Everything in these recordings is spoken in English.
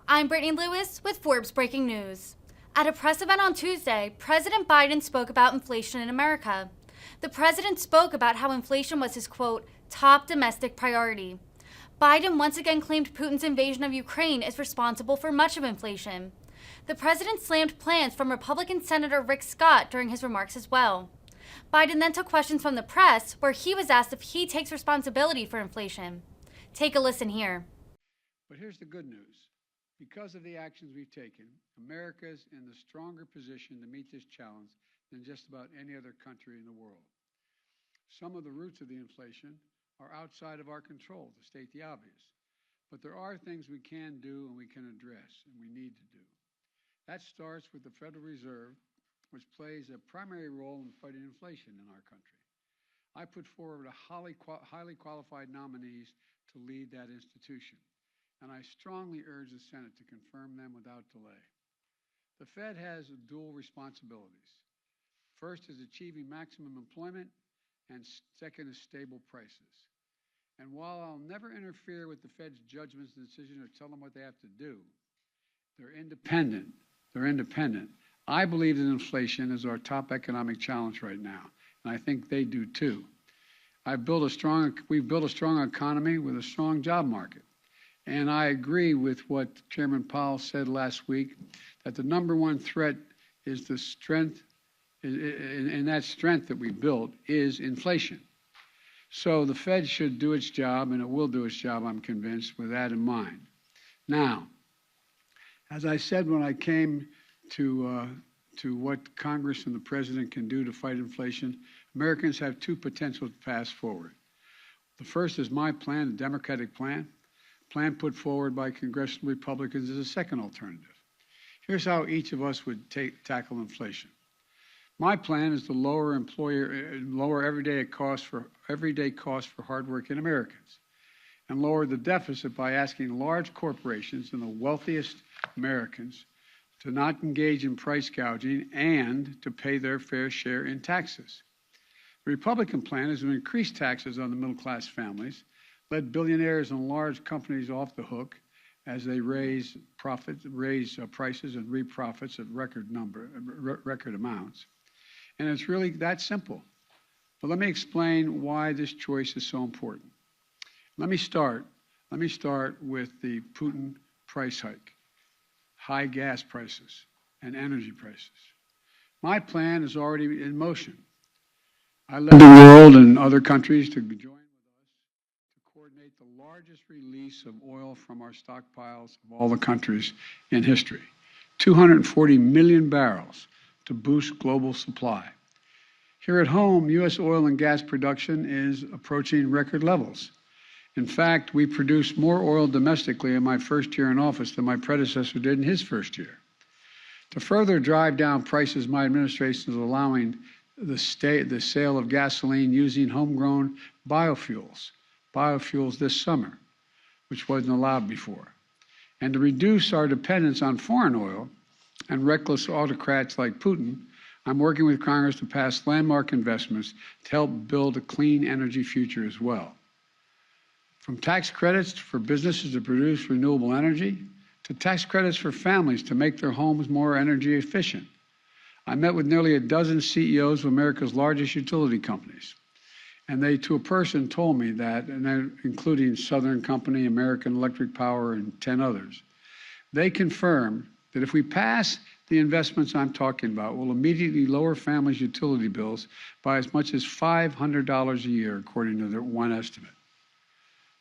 I'm Brittany Lewis with Forbes Breaking News. At a press event on Tuesday, President Biden spoke about inflation in America. The president spoke about how inflation was his, quote, top domestic priority. Biden once again claimed Putin's invasion of Ukraine is responsible for much of inflation. The president slammed plans from Republican Senator Rick Scott during his remarks as well. Biden then took questions from the press, where he was asked if he takes responsibility for inflation. Take a listen here. But here's the good news. Because of the actions we've taken, America is in a stronger position to meet this challenge than just about any other country in the world. Some of the roots of the inflation are outside of our control, to state the obvious. But there are things we can do and we can address and we need to do. That starts with the Federal Reserve, which plays a primary role in fighting inflation in our country. I put forward a highly qualified nominees to lead that institution, and I strongly urge the Senate to confirm them without delay. The Fed has dual responsibilities. First is achieving maximum employment, and second is stable prices. And while I'll never interfere with the Fed's judgments and decisions or tell them what they have to do, they're independent. I believe that inflation is our top economic challenge right now, and I think they do too. We've built a strong economy with a strong job market. And I agree with what Chairman Powell said last week, that the number one threat is the strength, and that strength that we built is inflation. So the Fed should do its job, and it will do its job, I'm convinced, with that in mind. Now, as I said when I came to what Congress and the President can do to fight inflation, Americans have two potential paths forward. The first is my plan, the Democratic plan put forward by congressional Republicans is a second alternative. Here's how each of us would tackle inflation. My plan is to lower everyday costs for hardworking Americans, and lower the deficit by asking large corporations and the wealthiest Americans to not engage in price gouging and to pay their fair share in taxes. The Republican plan is to increase taxes on the middle-class families, let billionaires and large companies off the hook as they raise prices and reap profits at record amounts. And it's really that simple. But let me explain why this choice is so important. Let me start with the Putin price hike, high gas prices, and energy prices. My plan is already in motion. I led the world and other countries to join coordinate the largest release of oil from our stockpiles of all the countries in history, 240 million barrels to boost global supply. Here at home, U.S. oil and gas production is approaching record levels. In fact, we produced more oil domestically in my first year in office than my predecessor did in his first year. To further drive down prices, my administration is allowing the sale of gasoline using homegrown biofuels this summer, which wasn't allowed before. And to reduce our dependence on foreign oil and reckless autocrats like Putin, I'm working with Congress to pass landmark investments to help build a clean energy future as well. From tax credits for businesses to produce renewable energy, to tax credits for families to make their homes more energy efficient. I met with nearly a dozen CEOs of America's largest utility companies. And they, to a person, told me that, and including Southern Company, American Electric Power, and 10 others, they confirmed that if we pass the investments I'm talking about, we'll immediately lower families' utility bills by as much as $500 a year, according to their one estimate.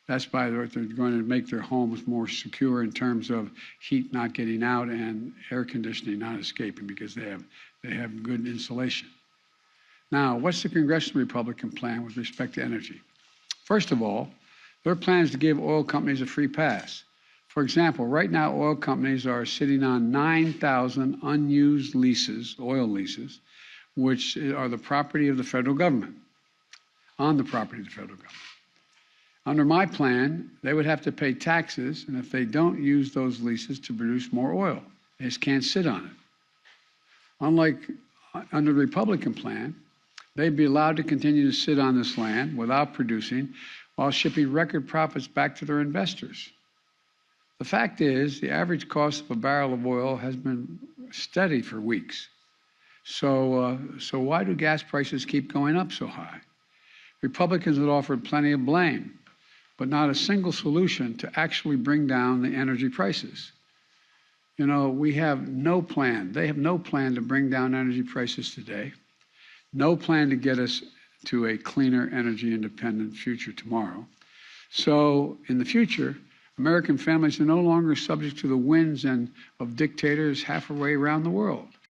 That's by what they're going to make their homes more secure in terms of heat not getting out and air conditioning not escaping, because they have good insulation. Now, what's the congressional Republican plan with respect to energy? First of all, their plan is to give oil companies a free pass. For example, right now oil companies are sitting on 9,000 unused oil leases, which are the property of the federal government, on the property of the federal government. Under my plan, they would have to pay taxes, and if they don't use those leases to produce more oil, they just can't sit on it. Unlike under the Republican plan, they'd be allowed to continue to sit on this land without producing while shipping record profits back to their investors. The fact is, the average cost of a barrel of oil has been steady for weeks. So why do gas prices keep going up so high? Republicans have offered plenty of blame, but not a single solution to actually bring down the energy prices. You know, we have no plan. They have no plan to bring down energy prices today. No plan to get us to a cleaner, energy independent future tomorrow. So in the future, American families are no longer subject to the whims of dictators halfway around the world.